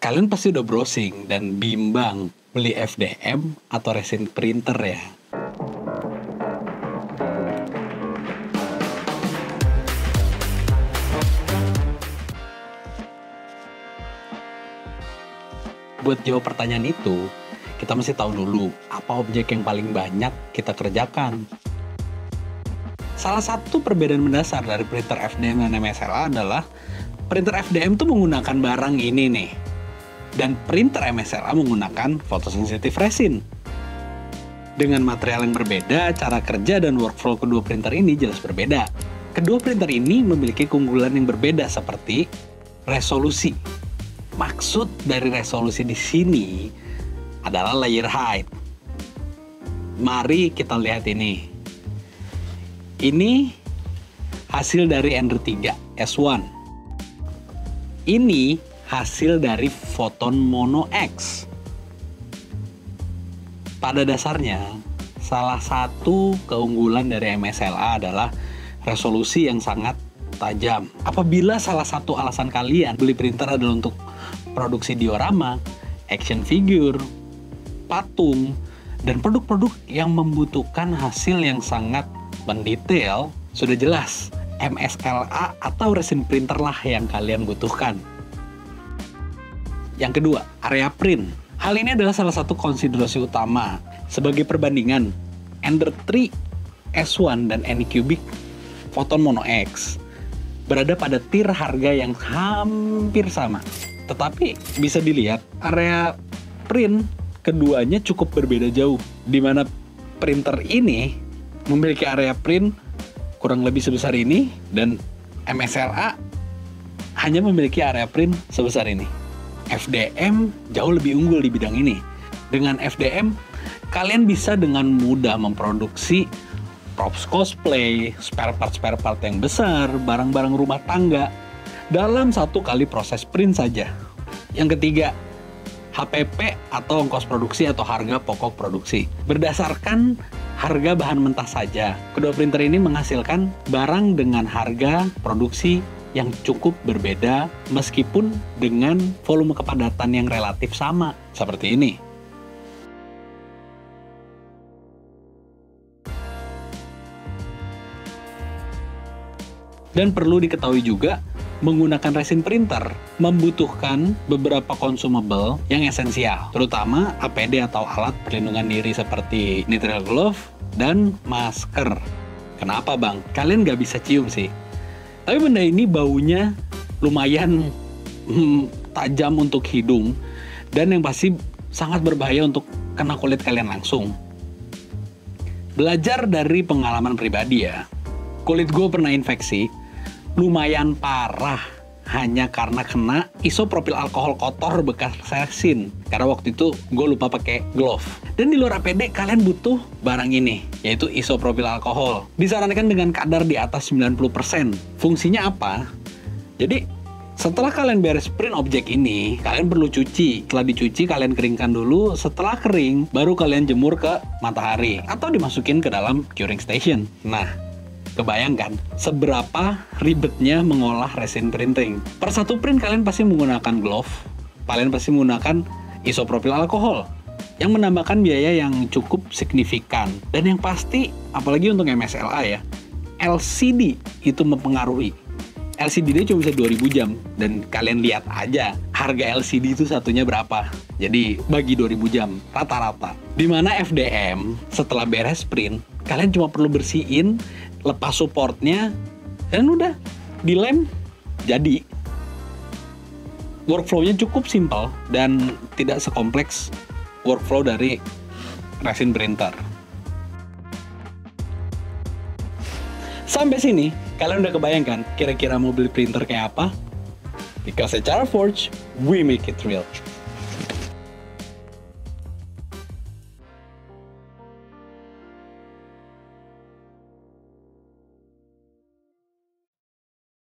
Kalian pasti udah browsing dan bimbang beli FDM atau resin printer ya. Buat jawab pertanyaan itu, kita mesti tahu dulu apa objek yang paling banyak kita kerjakan. Salah satu perbedaan mendasar dari printer FDM dan MSLA adalah printer FDM tuh menggunakan barang ini nih. Dan printer MSLA menggunakan fotosensitif resin. Dengan material yang berbeda, cara kerja dan workflow kedua printer ini jelas berbeda. Kedua printer ini memiliki keunggulan yang berbeda seperti resolusi. Maksud dari resolusi di sini adalah layer height. Mari kita lihat ini. Ini hasil dari Ender 3 S1. Ini hasil dari Photon Mono X. Pada dasarnya, salah satu keunggulan dari MSLA adalah resolusi yang sangat tajam. Apabila salah satu alasan kalian beli printer adalah untuk produksi diorama, action figure, patung, dan produk-produk yang membutuhkan hasil yang sangat mendetail, sudah jelas MSLA atau resin printer lah yang kalian butuhkan. Yang kedua, area print. Hal ini adalah salah satu konsiderasi utama. Sebagai perbandingan, Ender 3 S1 dan Anycubic Photon Mono X berada pada tier harga yang hampir sama. Tetapi bisa dilihat, area print keduanya cukup berbeda jauh. Di mana printer ini memiliki area print kurang lebih sebesar ini, dan MSLA hanya memiliki area print sebesar ini. FDM jauh lebih unggul di bidang ini. Dengan FDM, kalian bisa dengan mudah memproduksi props cosplay, spare part yang besar, barang-barang rumah tangga dalam satu kali proses print saja. Yang ketiga, HPP atau ongkos produksi atau harga pokok produksi. Berdasarkan harga bahan mentah saja, kedua printer ini menghasilkan barang dengan harga produksi yang cukup berbeda meskipun dengan volume kepadatan yang relatif sama, seperti ini. Dan perlu diketahui juga, menggunakan resin printer membutuhkan beberapa consumable yang esensial, terutama APD atau alat perlindungan diri seperti nitrile glove dan masker. Kenapa bang? Kalian nggak bisa cium sih. Tapi benda ini baunya lumayan tajam untuk hidung, dan yang pasti sangat berbahaya untuk kena kulit kalian langsung. Belajar dari pengalaman pribadi ya, kulit gue pernah infeksi, lumayan parah hanya karena kena isopropil alkohol kotor bekas resin. Karena waktu itu gue lupa pakai glove. Dan di luar APD kalian butuh barang ini, yaitu isopropil alkohol. Disarankan dengan kadar di atas 90%. Fungsinya apa? Jadi setelah kalian beres print objek ini, kalian perlu cuci. Setelah dicuci, kalian keringkan dulu. Setelah kering, baru kalian jemur ke matahari atau dimasukin ke dalam curing station. Nah, kebayangkan seberapa ribetnya mengolah resin printing. Per satu print kalian pasti menggunakan glove, kalian pasti menggunakan isopropil alkohol, yang menambahkan biaya yang cukup signifikan. Dan yang pasti, apalagi untuk MSLA ya, LCD itu mempengaruhi. LCD ini cuma bisa 2000 jam, dan kalian lihat aja harga LCD itu satunya berapa. Jadi bagi 2000 jam rata-rata. Dimana FDM setelah beres print, kalian cuma perlu bersihin, lepas supportnya, dan udah dilem jadi. Workflow-nya cukup simpel dan tidak sekompleks workflow dari resin printer. Sampai sini, kalian udah kebayangkan kira-kira mau beli printer kayak apa? Because at Charforge, we make it real.